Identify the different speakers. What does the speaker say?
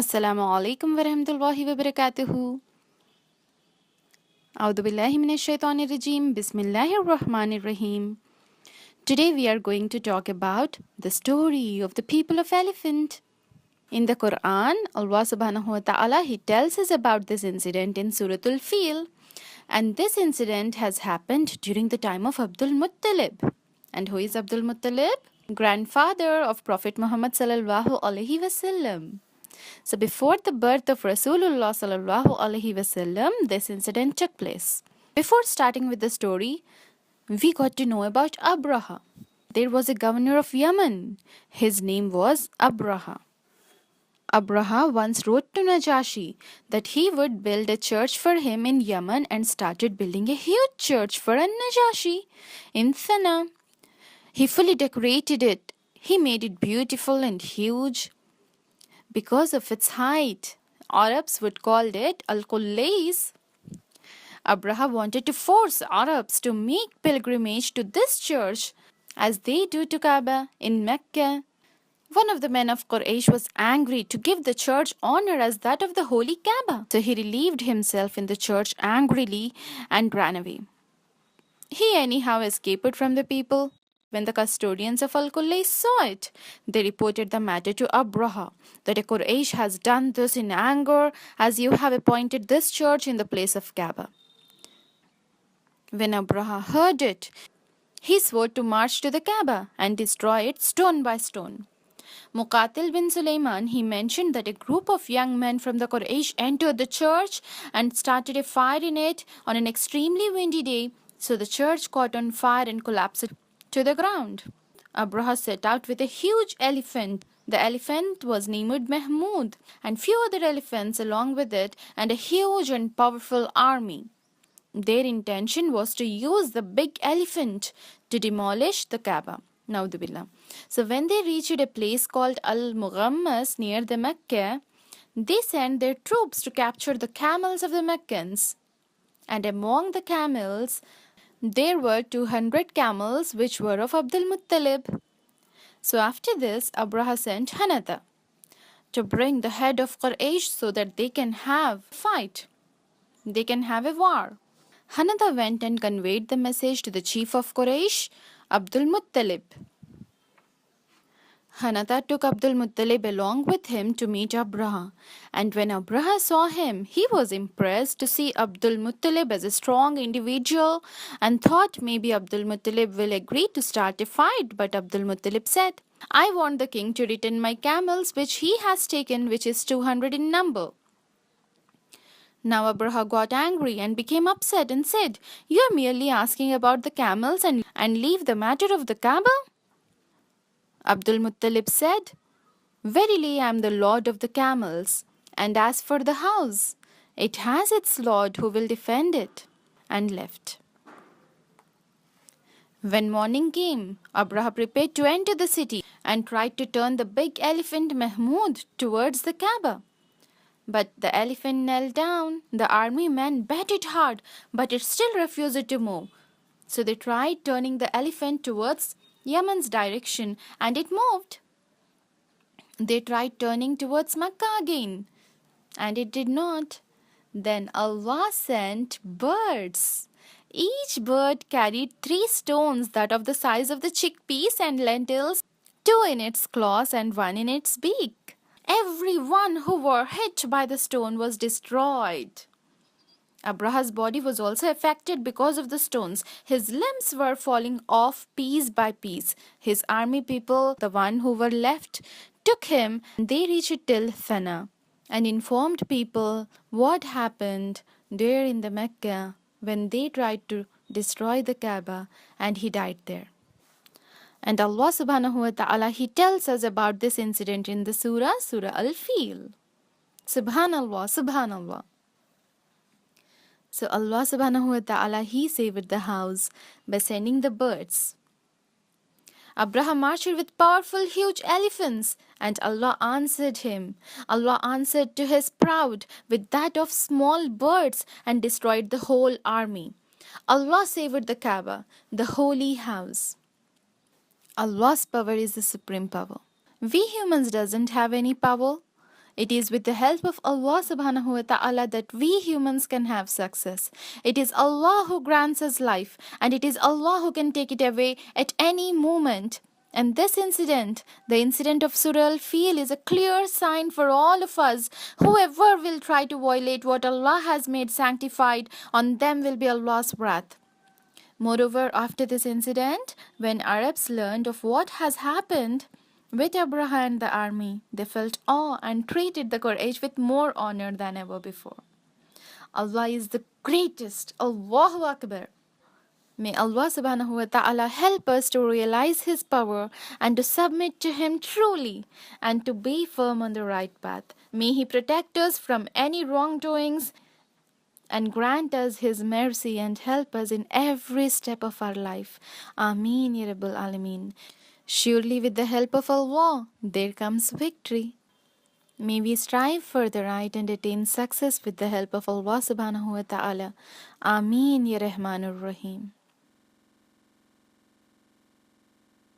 Speaker 1: Assalamu alaikum wa rahmatullahi wa barakatuh. A'udhu billahi minash shaitanir rajim. Bismillahir rahmanir rahim. Today we are going to talk about the story of the people of elephant. In the Qur'an, Allah subhanahu wa ta'ala, He tells us about this incident in Surah Al-Fil. And this incident has happened during the time of Abdul Muttalib. And who is Abdul Muttalib? Grandfather of Prophet Muhammad sallallahu alaihi wasallam. So before the birth of Rasoolullah sallallahu alaihi wasallam, this incident took place. Before starting with the story, we got to know about Abraha. There was a governor of Yemen. His name was Abraha. Abraha once wrote to Najashi that he would build a church for him in Yemen and started building a huge church for Najashi in Thana. He fully decorated it. He made it beautiful and huge. Because of its height, Arabs would call it Al-Qullais. Abraha wanted to force Arabs to make pilgrimage to this church as they do to Kaaba in Mecca. One of the men of Quraysh was angry to give the church honor as that of the holy Kaaba. So he relieved himself in the church angrily and ran away. He anyhow escaped from the people. When the custodians of Al-Qullais saw it, they reported the matter to Abraha, that a Quraysh has done this in anger as you have appointed this church in the place of Kaaba. When Abraha heard it, he swore to march to the Kaaba and destroy it stone by stone. Muqatil bin Sulaiman, he mentioned that a group of young men from the Quraysh entered the church and started a fire in it on an extremely windy day, so the church caught on fire and collapsed to the ground. Abraha set out with a huge elephant. The elephant was named Mahmud, and few other elephants along with it, and a huge and powerful army. Their intention was to use the big elephant to demolish the Kaaba. Naudhubillah. So when they reached a place called Al-Mughammas near the Mecca, they sent their troops to capture the camels of the Meccans. And among the camels, there were 200 camels which were of Abdul Muttalib. So after this, Abraha sent Hanata to bring the head of Quraysh so that they can have a fight. They can have a war. Hanata went and conveyed the message to the chief of Quraysh, Abdul Muttalib. Hanata took Abdul Muttalib along with him to meet Abraha, and when Abraha saw him, he was impressed to see Abdul Muttalib as a strong individual and thought maybe Abdul Muttalib will agree to start a fight, but Abdul Muttalib said, I want the king to return my camels which he has taken, which is 200 in number. Now Abraha got angry and became upset and said, You are merely asking about the camels and leave the matter of the Kaaba? Abdul Muttalib said, Verily I am the lord of the camels, and as for the house, it has its lord who will defend it, and left. When morning came, Abraha prepared to enter the city and tried to turn the big elephant Mahmud towards the Kaaba. But the elephant knelt down. The army men beat it hard, but it still refused to move. So they tried turning the elephant towards Yemen's direction, and it moved. They tried turning towards Mecca again, and it did not. Then Allah sent birds. Each bird carried 3 stones, that of the size of the chickpeas and lentils, 2 in its claws and 1 in its beak. Everyone who were hit by the stone was destroyed. Abraha's body was also affected because of the stones. His limbs were falling off piece by piece. His army people, the one who were left, took him. They reached till Thana and informed people what happened there in the Mecca when they tried to destroy the Kaaba, and he died there. And Allah subhanahu wa ta'ala, He tells us about this incident in the Surah Al-Fil. Subhanallah, Subhanallah. So Allah subhanahu wa ta'ala, He saved the house by sending the birds. Abraham marched with powerful huge elephants, and Allah answered him. Allah answered to his proud with that of small birds and destroyed the whole army. Allah saved the Kaaba, the holy house. Allah's power is the supreme power. We humans doesn't have any power. It is with the help of Allah subhanahu wa ta'ala that we humans can have success. It is Allah who grants us life, and it is Allah who can take it away at any moment. And this incident, the incident of Surah Al-Fil, is a clear sign for all of us. Whoever will try to violate what Allah has made sanctified, on them will be Allah's wrath. Moreover, after this incident, when Arabs learned of what has happened with Abraha and the army, they felt awe and treated the Quraysh with more honor than ever before. Allah is the greatest. Allahu Akbar. May Allah subhanahu wa ta'ala help us to realize His power and to submit to Him truly and to be firm on the right path. May He protect us from any wrongdoings and grant us His mercy and help us in every step of our life. Aameen ya Rabbal Alameen. Surely with the help of Allah, there comes victory. May we strive for the right and attain success with the help of Allah subhanahu wa ta'ala. Aameen ya Rahmanur Rahim.